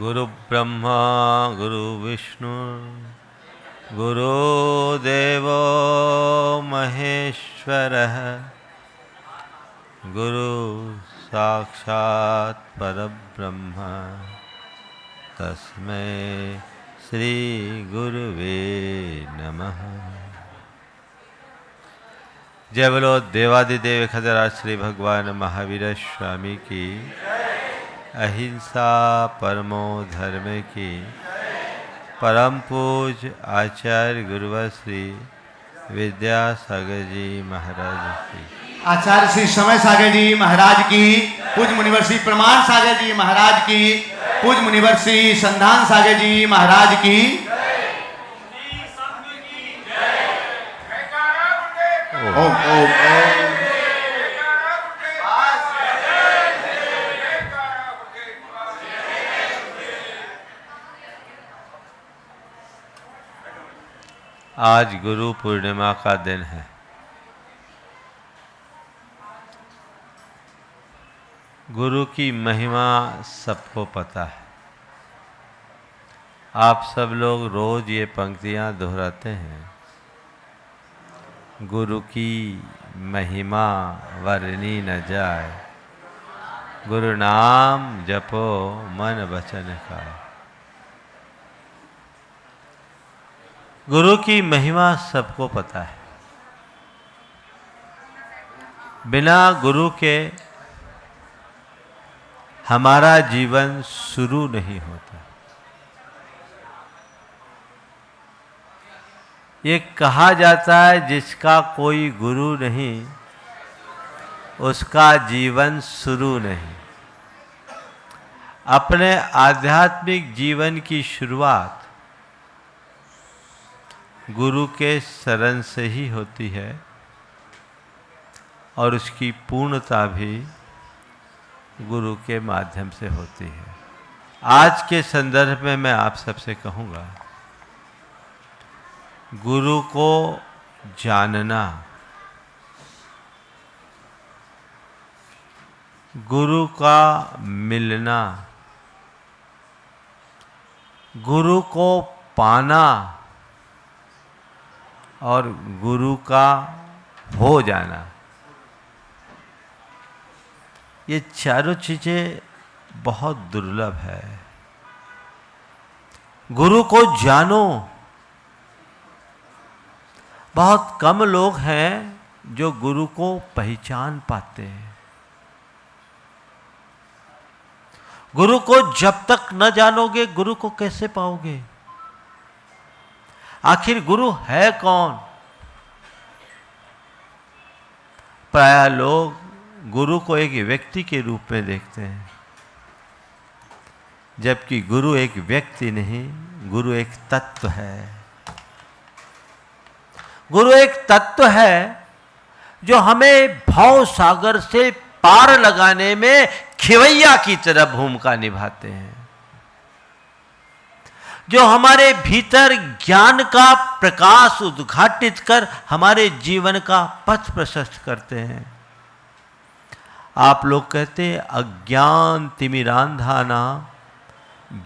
गुरु ब्रह्मा गुरु विष्णु गुरुदेवो महेश्वरः गुरु साक्षात् परब्रह्म तस्मै श्री गुरुवे नमः। जय बोलो देवादिदेव खजराज श्री भगवान महावीर स्वामी की, अहिंसा परमो धर्म की, परम पूज आचार्य गुरुवर श्री विद्यासागर जी महाराज की, आचार्य श्री समय सागर जी महाराज की, पूज मुनिवर श्री प्रमाण सागर जी महाराज की, पूज मुनिवर श्री संधान सागर जी महाराज की। ओम ओम ओम। आज गुरु पूर्णिमा का दिन है। गुरु की महिमा सबको पता है। आप सब लोग रोज ये पंक्तियां दोहराते हैं, गुरु की महिमा वर्णी न जाए, गुरु नाम जपो मन वचन का। गुरु की महिमा सबको पता है। बिना गुरु के हमारा जीवन शुरू नहीं होता। ये कहा जाता है जिसका कोई गुरु नहीं उसका जीवन शुरू नहीं। अपने आध्यात्मिक जीवन की शुरुआत गुरु के शरण से ही होती है और उसकी पूर्णता भी गुरु के माध्यम से होती है। आज के संदर्भ में मैं आप सबसे कहूँगा, गुरु को जानना, गुरु का मिलना, गुरु को पाना और गुरु का हो जाना, ये चारों चीजें बहुत दुर्लभ है। गुरु को जानो, बहुत कम लोग हैं जो गुरु को पहचान पाते हैं। गुरु को जब तक न जानोगे गुरु को कैसे पाओगे? आखिर गुरु है कौन? प्रायः लोग गुरु को एक व्यक्ति के रूप में देखते हैं, जबकि गुरु एक व्यक्ति नहीं, गुरु एक तत्व है। गुरु एक तत्व है जो हमें भव सागर से पार लगाने में खिवैया की तरह भूमिका निभाते हैं, जो हमारे भीतर ज्ञान का प्रकाश उद्घाटित कर हमारे जीवन का पथ प्रशस्त करते हैं। आप लोग कहते हैं अज्ञान तिमिरांधाना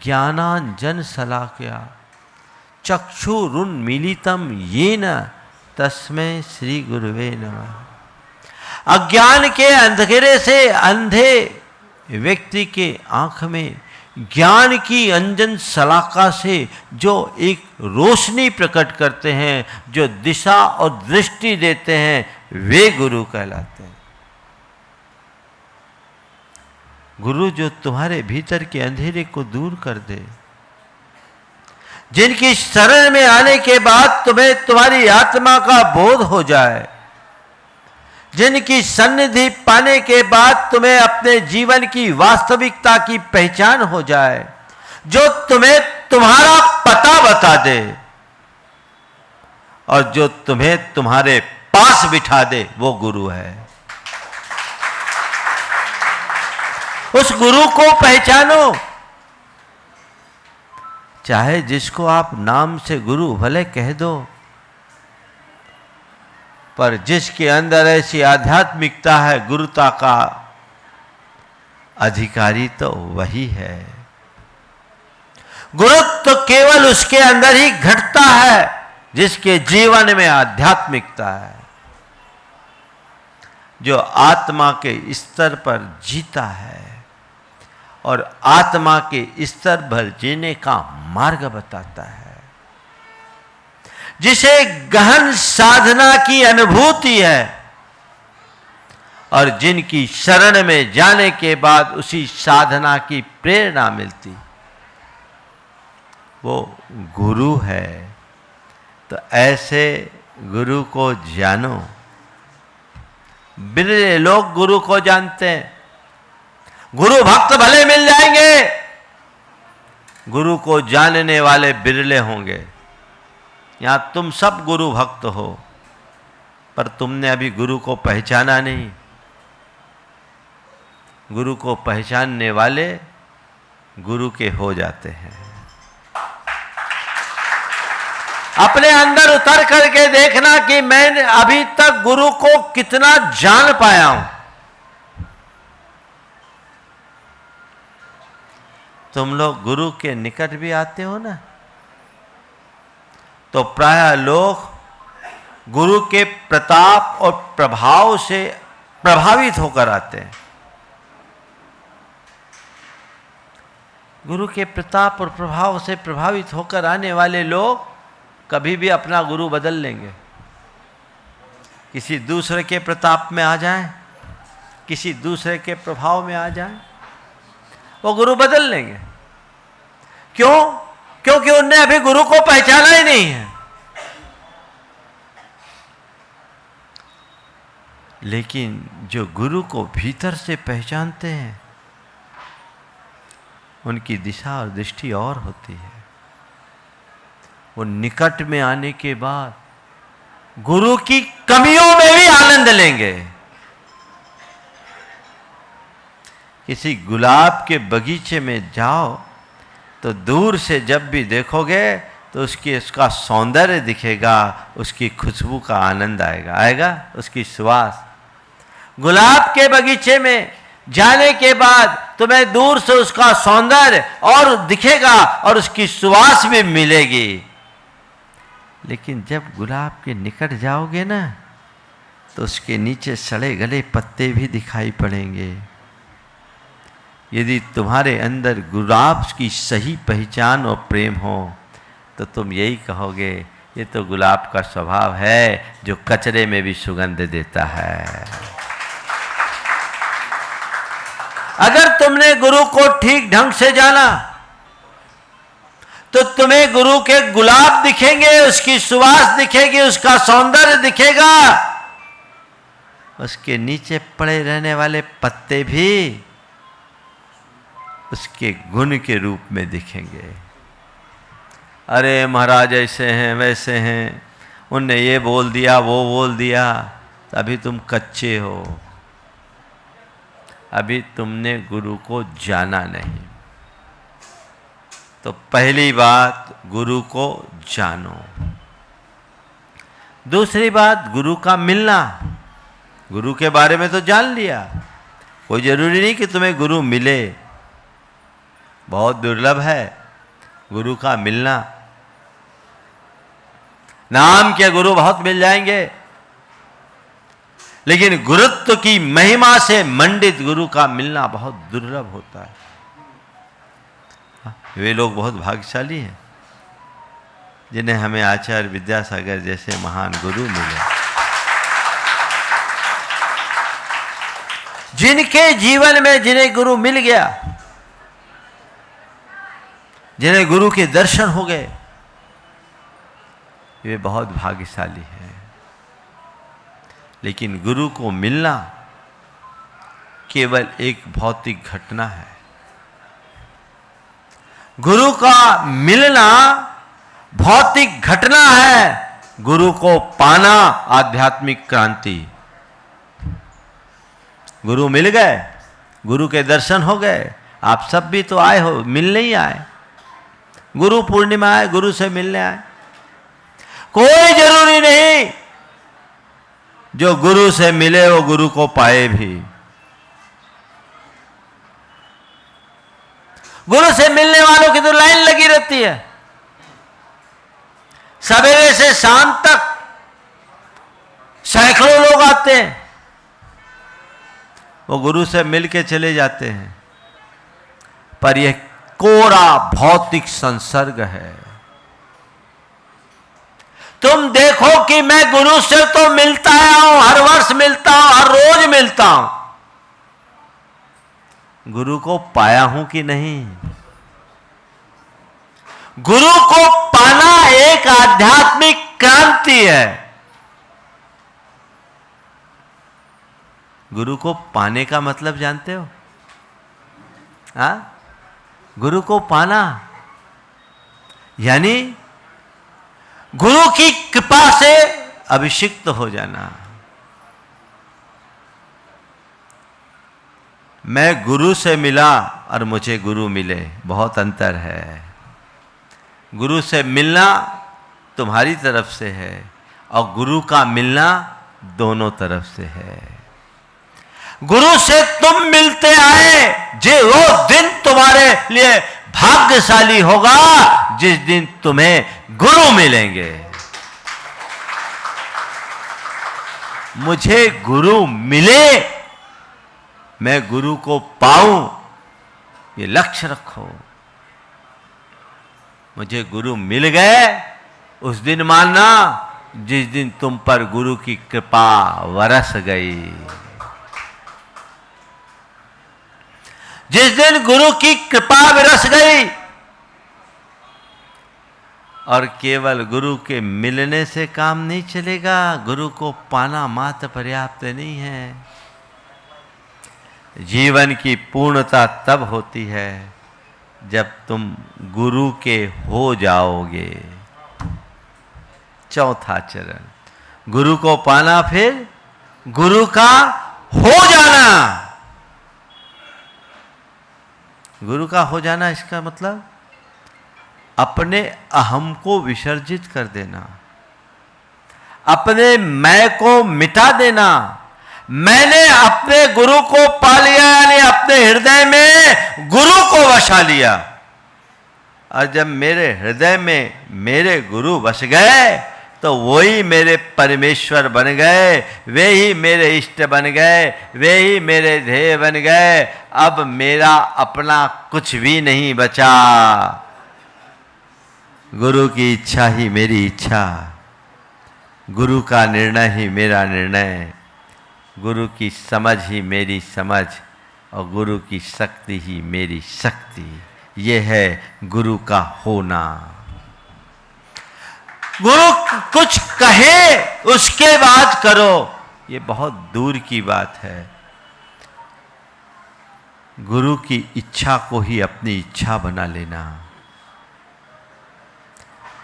ज्ञानांजन शलाकया चक्षुरुन्मीलितं येन तस्मै श्री गुरुवे नमः। अज्ञान के अंधेरे से अंधे व्यक्ति के आंख में ज्ञान की अंजन शलाका से जो एक रोशनी प्रकट करते हैं, जो दिशा और दृष्टि देते हैं, वे गुरु कहलाते हैं। गुरु जो तुम्हारे भीतर के अंधेरे को दूर कर दे, जिनकी शरण में आने के बाद तुम्हें तुम्हारी आत्मा का बोध हो जाए, जिनकी सन्निधि पाने के बाद तुम्हें अपने जीवन की वास्तविकता की पहचान हो जाए, जो तुम्हें तुम्हारा पता बता दे और जो तुम्हें तुम्हारे पास बिठा दे, वो गुरु है। उस गुरु को पहचानो। चाहे जिसको आप नाम से गुरु भले कह दो, पर जिसके अंदर ऐसी आध्यात्मिकता है, गुरुता का अधिकारी तो वही है। गुरुत्व केवल उसके अंदर ही घटता है जिसके जीवन में आध्यात्मिकता है, जो आत्मा के स्तर पर जीता है और आत्मा के स्तर पर जीने का मार्ग बताता है, जिसे गहन साधना की अनुभूति है और जिनकी शरण में जाने के बाद उसी साधना की प्रेरणा मिलती, वो गुरु है। तो ऐसे गुरु को जानो। बिरले लोग गुरु को जानते हैं। गुरु भक्त भले मिल जाएंगे, गुरु को जानने वाले बिरले होंगे। यहां तुम सब गुरु भक्त हो, पर तुमने अभी गुरु को पहचाना नहीं। गुरु को पहचानने वाले गुरु के हो जाते हैं। अपने अंदर उतर करके देखना कि मैंने अभी तक गुरु को कितना जान पाया हूं। तुम लोग गुरु के निकट भी आते हो ना, तो प्रायः लोग गुरु के प्रताप और प्रभाव से प्रभावित होकर आते हैं। गुरु के प्रताप और प्रभाव से प्रभावित होकर आने वाले लोग कभी भी अपना गुरु बदल लेंगे। किसी दूसरे के प्रताप में आ जाएं, किसी दूसरे के प्रभाव में आ जाएं, वो गुरु बदल लेंगे। क्यों? क्योंकि उनने अभी गुरु को पहचाना ही नहीं है। लेकिन जो गुरु को भीतर से पहचानते हैं, उनकी दिशा और दृष्टि और होती है। वो निकट में आने के बाद गुरु की कमियों में भी आनंद लेंगे। किसी गुलाब के बगीचे में जाओ तो दूर से जब भी देखोगे तो उसका सौंदर्य दिखेगा, उसकी खुशबू का आनंद आएगा उसकी सुवास। गुलाब के बगीचे में जाने के बाद तुम्हें दूर से उसका सौंदर्य और दिखेगा और उसकी सुवास भी मिलेगी। लेकिन जब गुलाब के निकट जाओगे ना, तो उसके नीचे सड़े गले पत्ते भी दिखाई पड़ेंगे। यदि तुम्हारे अंदर गुलाब की सही पहचान और प्रेम हो, तो तुम यही कहोगे, ये तो गुलाब का स्वभाव है जो कचरे में भी सुगंध देता है। अगर तुमने गुरु को ठीक ढंग से जाना, तो तुम्हें गुरु के गुलाब दिखेंगे, उसकी सुवास दिखेगी, उसका सौंदर्य दिखेगा, उसके नीचे पड़े रहने वाले पत्ते भी उसके गुण के रूप में दिखेंगे। अरे महाराज ऐसे हैं वैसे हैं, उनने ये बोल दिया वो बोल दिया, तो अभी तुम कच्चे हो, अभी तुमने गुरु को जाना नहीं। तो पहली बात, गुरु को जानो। दूसरी बात, गुरु का मिलना। गुरु के बारे में तो जान लिया, कोई जरूरी नहीं कि तुम्हें गुरु मिले, बहुत दुर्लभ है गुरु का मिलना। नाम के गुरु बहुत मिल जाएंगे, लेकिन गुरुत्व की महिमा से मंडित गुरु का मिलना बहुत दुर्लभ होता है। वे लोग बहुत भाग्यशाली हैं जिन्हें हमें आचार्य विद्यासागर जैसे महान गुरु मिले, जिनके जीवन में जिन्हें गुरु मिल गया, जिन्हें गुरु के दर्शन हो गए, वे बहुत भाग्यशाली हैं। लेकिन गुरु को मिलना केवल एक भौतिक घटना है। गुरु का मिलना भौतिक घटना है, गुरु को पाना आध्यात्मिक क्रांति। गुरु मिल गए, गुरु के दर्शन हो गए, आप सब भी तो आए हो, मिलने ही आए। गुरु पूर्णिमा आए, गुरु से मिलने आए। कोई जरूरी नहीं जो गुरु से मिले वो गुरु को पाए भी। गुरु से मिलने वालों की तो लाइन लगी रहती है, सवेरे से शाम तक सैकड़ों लोग आते हैं, वो गुरु से मिलके चले जाते हैं। पर यह कोरा भौतिक संसर्ग है। तुम देखो कि मैं गुरु से तो मिलता हूं, हर वर्ष मिलता हूं, हर रोज मिलता हूं, गुरु को पाया हूं कि नहीं? गुरु को पाना एक आध्यात्मिक क्रांति है। गुरु को पाने का मतलब जानते हो? हाँ, गुरु को पाना यानी गुरु की कृपा से अभिषिक्त हो जाना। मैं गुरु से मिला और मुझे गुरु मिले, बहुत अंतर है। गुरु से मिलना तुम्हारी तरफ से है और गुरु का मिलना दोनों तरफ से है। गुरु से तुम मिलते आए, जे वो दिन तुम्हारे लिए भाग्यशाली होगा जिस दिन तुम्हें गुरु मिलेंगे। मुझे गुरु मिले, मैं गुरु को पाऊं, ये लक्ष्य रखो। मुझे गुरु मिल गए उस दिन मानना जिस दिन तुम पर गुरु की कृपा बरस गई। जिस दिन गुरु की कृपा बरस गई, और केवल गुरु के मिलने से काम नहीं चलेगा, गुरु को पाना मात्र पर्याप्त नहीं है। जीवन की पूर्णता तब होती है जब तुम गुरु के हो जाओगे। चौथा चरण, गुरु को पाना, फिर गुरु का हो जाना। गुरु का हो जाना, इसका मतलब अपने अहम को विसर्जित कर देना, अपने मैं को मिटा देना। मैंने अपने गुरु को पा लिया, यानी अपने हृदय में गुरु को बसा लिया। और जब मेरे हृदय में मेरे गुरु बस गए तो वही मेरे परमेश्वर बन गए, वे ही मेरे इष्ट बन गए, वे ही मेरे ध्येय बन गए। अब मेरा अपना कुछ भी नहीं बचा। गुरु की इच्छा ही मेरी इच्छा, गुरु का निर्णय ही मेरा निर्णय, गुरु की समझ ही मेरी समझ और गुरु की शक्ति ही मेरी शक्ति। ये है गुरु का होना। गुरु कुछ कहे उसके बाद करो, ये बहुत दूर की बात है। गुरु की इच्छा को ही अपनी इच्छा बना लेना,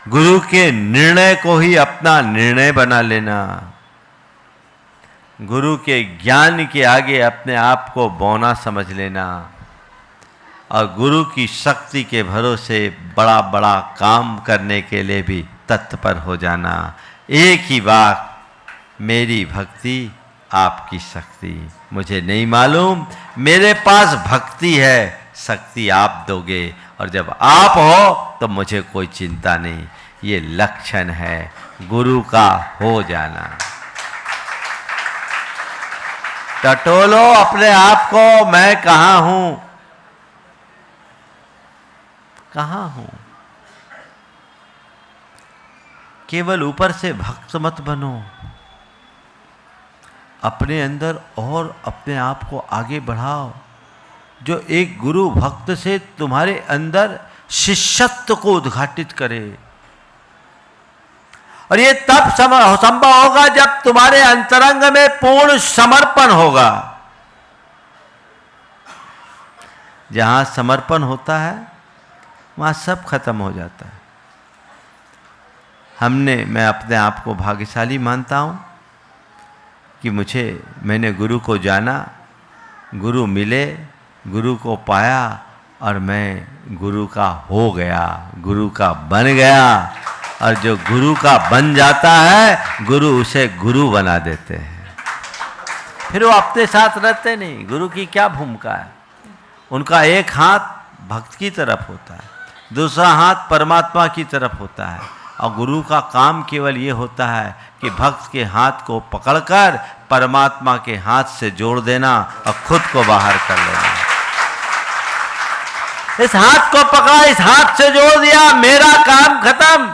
गुरु के निर्णय को ही अपना निर्णय बना लेना, गुरु के ज्ञान के आगे अपने आप को बौना समझ लेना और गुरु की शक्ति के भरोसे बड़ा बड़ा काम करने के लिए भी तत्पर हो जाना। एक ही बात, मेरी भक्ति आपकी शक्ति। मुझे नहीं मालूम, मेरे पास भक्ति है, शक्ति आप दोगे, और जब आप हो तो मुझे कोई चिंता नहीं। ये लक्षण है गुरु का हो जाना। टटोलो अपने आप को, मैं कहाँ हूं, कहाँ हूं। केवल ऊपर से भक्त मत बनो, अपने अंदर और अपने आप को आगे बढ़ाओ। जो एक गुरु भक्त से तुम्हारे अंदर शिष्यत्व को उद्घाटित करे। और ये तब संभव होगा जब तुम्हारे अंतरंग में पूर्ण समर्पण होगा। जहां समर्पण होता है वहां सब खत्म हो जाता है। मैं अपने आप को भाग्यशाली मानता हूं कि मैंने गुरु को जाना, गुरु मिले, गुरु को पाया और मैं गुरु का हो गया, गुरु का बन गया। और जो गुरु का बन जाता है, गुरु उसे गुरु बना देते हैं। फिर वो अपने साथ रहते नहीं। गुरु की क्या भूमिका है? उनका एक हाथ भक्त की तरफ होता है, दूसरा हाथ परमात्मा की तरफ होता है। और गुरु का काम केवल ये होता है कि भक्त के हाथ को पकड़कर परमात्मा के हाथ से जोड़ देना और खुद को बाहर कर लेना। इस हाथ को पकड़ा, इस हाथ से जोड़ दिया, मेरा काम खत्म।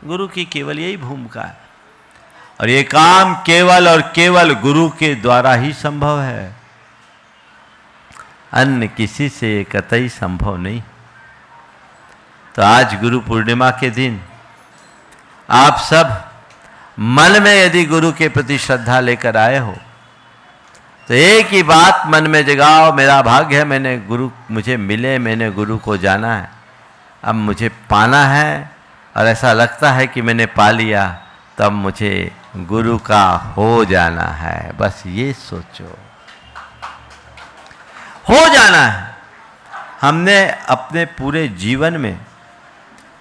गुरु की केवल यही भूमिका है और ये काम केवल और केवल गुरु के द्वारा ही संभव है, अन्य किसी से कतई संभव नहीं। तो आज गुरु पूर्णिमा के दिन आप सब मन में यदि गुरु के प्रति श्रद्धा लेकर आए हो तो एक ही बात मन में जगाओ, मेरा भाग्य है, मैंने गुरु मुझे मिले, मैंने गुरु को जाना है, अब मुझे पाना है और ऐसा लगता है कि मैंने पा लिया, तब मुझे गुरु का हो जाना है। बस ये सोचो, हो जाना है। हमने अपने पूरे जीवन में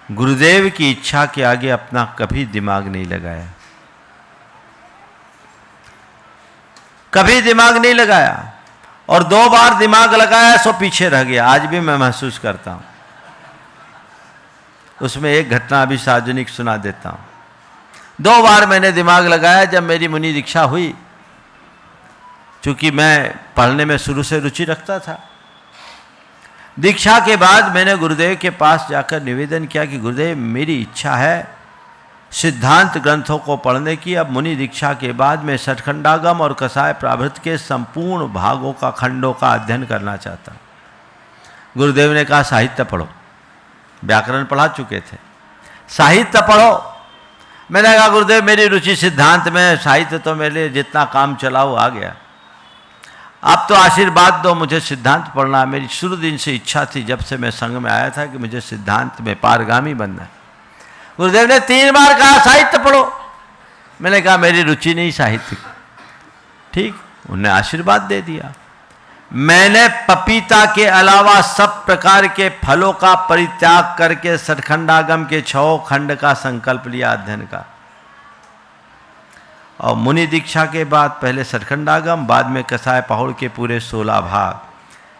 गुरुदेव की इच्छा के आगे अपना कभी दिमाग नहीं लगाया, कभी दिमाग नहीं लगाया, और 2 बार दिमाग लगाया सो पीछे रह गया। आज भी मैं महसूस करता हूं। उसमें एक घटना अभी सार्वजनिक सुना देता हूं। 2 बार मैंने दिमाग लगाया जब मेरी मुनि दीक्षा हुई, चूंकि मैं पढ़ने में शुरू से रुचि रखता था। दीक्षा के बाद मैंने गुरुदेव के पास जाकर निवेदन किया कि गुरुदेव, मेरी इच्छा है सिद्धांत ग्रंथों को पढ़ने की। अब मुनि दीक्षा के बाद मैं सठखंडागम और कसाय प्राभृत के संपूर्ण भागों का, खंडों का अध्ययन करना चाहता हूँ। गुरुदेव ने कहा साहित्य पढ़ो। व्याकरण पढ़ा चुके थे, साहित्य पढ़ो। मैंने कहा गुरुदेव मेरी रुचि सिद्धांत में, साहित्य तो मेरे लिए जितना काम चलाओ आ गया, आप तो आशीर्वाद दो, मुझे सिद्धांत पढ़ना। मेरी शुरू दिन से इच्छा थी, जब से मैं संघ में आया था, कि मुझे सिद्धांत में पारगामी बनना है। गुरुदेव ने 3 बार कहा साहित्य पढ़ो। मैंने कहा मेरी रुचि नहीं साहित्य। ठीक, उन्हें आशीर्वाद दे दिया। मैंने पपीता के अलावा सब प्रकार के फलों का परित्याग करके सठखंडागम के 6 खंड का संकल्प लिया अध्ययन का। और मुनि दीक्षा के बाद पहले सठखंडागम, बाद में कसाय पहुड़ के पूरे 16 भाग।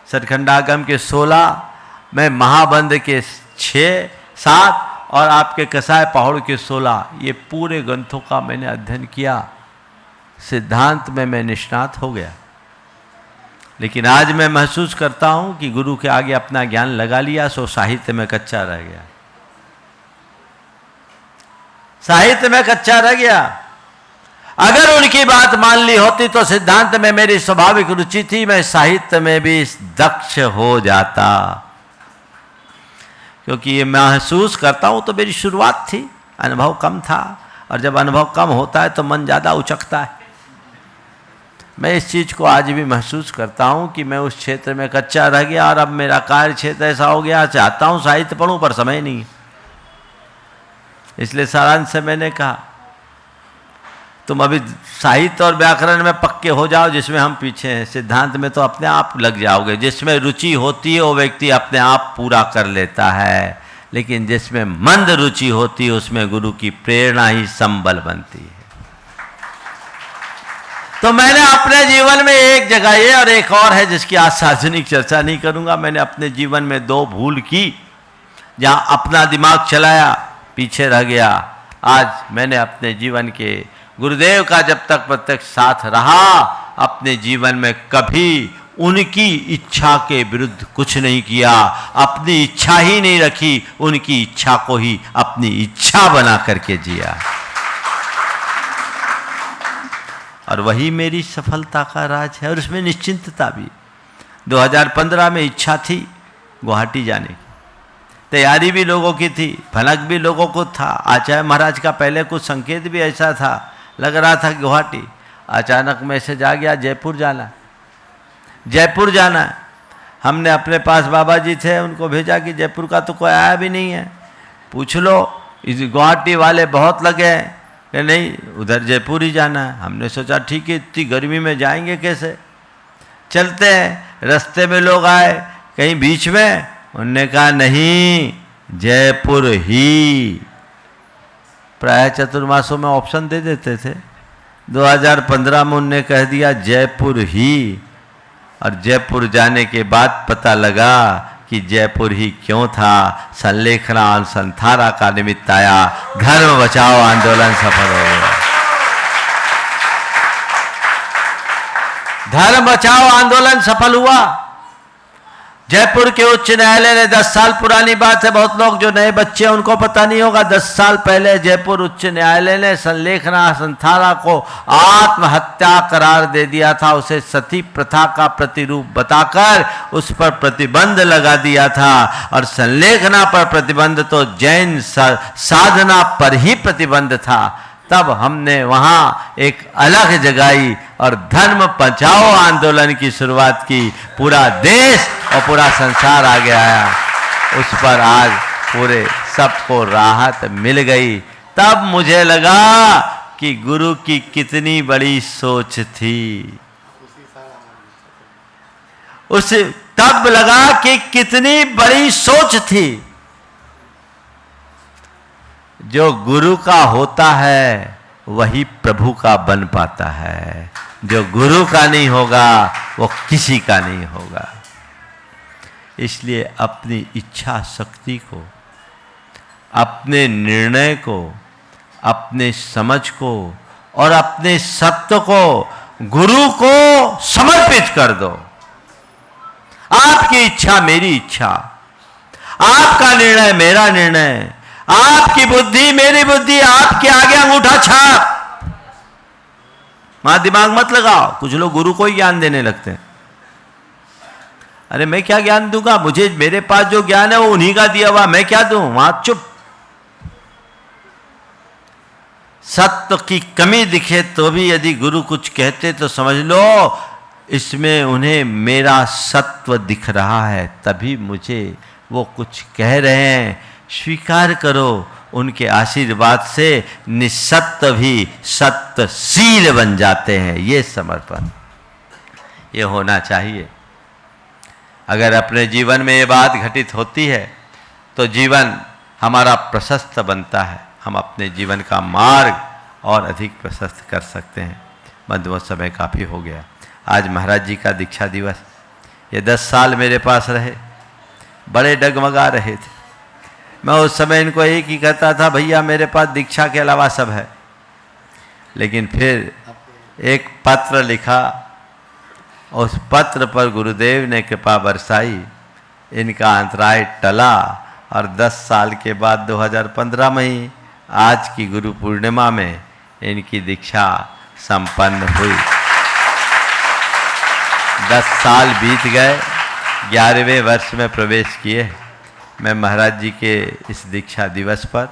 सठखंडागम के 16 में, महाबंध के 6, 7 और आपके कसाय पहुड़ के 16, ये पूरे ग्रंथों का मैंने अध्ययन किया। सिद्धांत में मैं निष्णात हो गया। लेकिन आज मैं महसूस करता हूं कि गुरु के आगे अपना ज्ञान लगा लिया, सो साहित्य में कच्चा रह गया, साहित्य में कच्चा रह गया। अगर उनकी बात मान ली होती तो सिद्धांत में मेरी स्वाभाविक रुचि थी, मैं साहित्य में भी दक्ष हो जाता। क्योंकि ये महसूस करता हूं तो मेरी शुरुआत थी, अनुभव कम था, और जब अनुभव कम होता है तो मन ज़्यादा उचकता है। मैं इस चीज़ को आज भी महसूस करता हूं कि मैं उस क्षेत्र में कच्चा रह गया, और अब मेरा कार्य क्षेत्र ऐसा हो गया, चाहता हूं साहित्य पढ़ूं पर समय नहीं। इसलिए सारांश से मैंने कहा तुम अभी साहित्य और व्याकरण में पक्के हो जाओ, जिसमें हम पीछे हैं। सिद्धांत में तो अपने आप लग जाओगे। जिसमें रुचि होती है वो व्यक्ति अपने आप पूरा कर लेता है, लेकिन जिसमें मंद रुचि होती है उसमें गुरु की प्रेरणा ही संबल बनती है। तो मैंने अपने जीवन में एक जगह ये और एक और है जिसकी आज सार्वजनिक चर्चा नहीं करूंगा। मैंने अपने जीवन में 2 भूल की, जहां अपना दिमाग चलाया, पीछे रह गया। आज मैंने अपने जीवन के गुरुदेव का जब तक प्रत्यक्ष साथ रहा, अपने जीवन में कभी उनकी इच्छा के विरुद्ध कुछ नहीं किया, अपनी इच्छा ही नहीं रखी, उनकी इच्छा को ही अपनी इच्छा बना करके जिया। और वही मेरी सफलता का राज है, और उसमें निश्चिंतता भी। 2015 में इच्छा थी गुवाहाटी जाने की, तैयारी भी लोगों की थी, भनक भी लोगों को था। आचार्य महाराज का पहले कुछ संकेत भी ऐसा था, लग रहा था गुवाहाटी। अचानक मैसेज आ गया जयपुर जाना, जयपुर जाना। हमने अपने पास बाबा जी थे, उनको भेजा कि जयपुर का तो कोई आया भी नहीं है, पूछ लो। इस गुवाहाटी वाले बहुत लगे कि नहीं उधर जयपुर ही जाना है। हमने सोचा ठीक है, इतनी गर्मी में जाएंगे कैसे, चलते हैं। रास्ते में लोग आए कहीं बीच में, उनने कहा नहीं जयपुर ही। प्राय चतुर्मासों में ऑप्शन दे देते थे, 2015 में उनने कह दिया जयपुर ही। और जयपुर जाने के बाद पता लगा कि जयपुर ही क्यों था। संलेखना और संथारा का निमित्त आया, धर्म बचाओ आंदोलन सफल हो गया। धर्म बचाओ आंदोलन सफल हुआ। जयपुर के उच्च न्यायालय ने, 10 साल पुरानी बात है, बहुत लोग जो नए बच्चे हैं उनको पता नहीं होगा, 10 साल पहले जयपुर उच्च न्यायालय ने संलेखना संथारा को आत्महत्या करार दे दिया था। उसे सती प्रथा का प्रतिरूप बताकर उस पर प्रतिबंध लगा दिया था। और संलेखना पर प्रतिबंध तो जैन साधना पर ही प्रतिबंध था। तब हमने वहाँ एक अलग जगाई और धर्म बचाओ आंदोलन की शुरुआत की। पूरा देश और पूरा संसार आगे आया। उस पर आज पूरे सबको राहत मिल गई। तब मुझे लगा कि गुरु की कितनी बड़ी सोच थी। तब लगा कि कितनी बड़ी सोच थी। जो गुरु का होता है वही प्रभु का बन पाता है। जो गुरु का नहीं होगा वो किसी का नहीं होगा। इसलिए अपनी इच्छा शक्ति को, अपने निर्णय को, अपने समझ को और अपने सत्य को गुरु को समर्पित कर दो। आपकी इच्छा मेरी इच्छा, आपका निर्णय मेरा निर्णय, आपकी बुद्धि मेरी बुद्धि, आपके आगे अंगूठा छाप। वहां दिमाग मत लगाओ। कुछ लोग गुरु को ही ज्ञान देने लगते हैं। अरे मैं क्या ज्ञान दूंगा, मुझे मेरे पास जो ज्ञान है वो उन्हीं का दिया हुआ, मैं क्या दूं। वहां चुप। सत्य की कमी दिखे तो भी यदि गुरु कुछ कहते तो समझ लो इसमें उन्हें मेरा सत्व दिख रहा है, तभी मुझे वो कुछ कह रहे हैं। स्वीकार करो। उनके आशीर्वाद से निसत्य भी सत्यशील बन जाते हैं। ये समर्पण, ये होना चाहिए। अगर अपने जीवन में ये बात घटित होती है तो जीवन हमारा प्रशस्त बनता है। हम अपने जीवन का मार्ग और अधिक प्रशस्त कर सकते हैं। बंधुओं, समय काफ़ी हो गया। आज महाराज जी का दीक्षा दिवस। ये 10 साल मेरे पास रहे, बड़े डगमगा रहे थे। मैं उस समय इनको एक ही कहता था, भैया मेरे पास दीक्षा के अलावा सब है। लेकिन फिर एक पत्र लिखा, उस पत्र पर गुरुदेव ने कृपा बरसाई, इनका अंतराय टला और 10 साल के बाद 2015 में ही आज की गुरु पूर्णिमा में इनकी दीक्षा संपन्न हुई। 10 साल बीत गए, 11वें वर्ष में प्रवेश किए। मैं महाराज जी के इस दीक्षा दिवस पर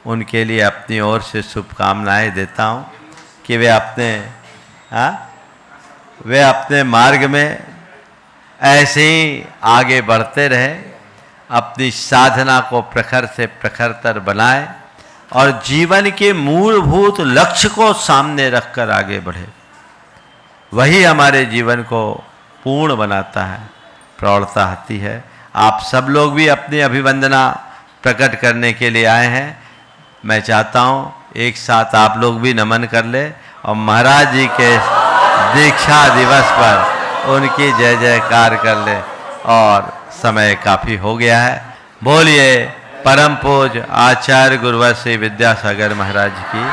उनके लिए अपनी ओर से शुभकामनाएं देता हूं कि वे अपने मार्ग में ऐसे ही आगे बढ़ते रहें, अपनी साधना को प्रखर से प्रखरतर बनाएं और जीवन के मूलभूत लक्ष्य को सामने रखकर आगे बढ़े। वही हमारे जीवन को पूर्ण बनाता है, प्रौढ़ता आती है। आप सब लोग भी अपनी अभिवंदना प्रकट करने के लिए आए हैं। मैं चाहता हूँ एक साथ आप लोग भी नमन कर ले और महाराज जी के दीक्षा दिवस पर उनकी जय जयकार कर ले। और समय काफ़ी हो गया है। बोलिए परम पूज्य आचार्य गुरुवर श्री विद्यासागर महाराज की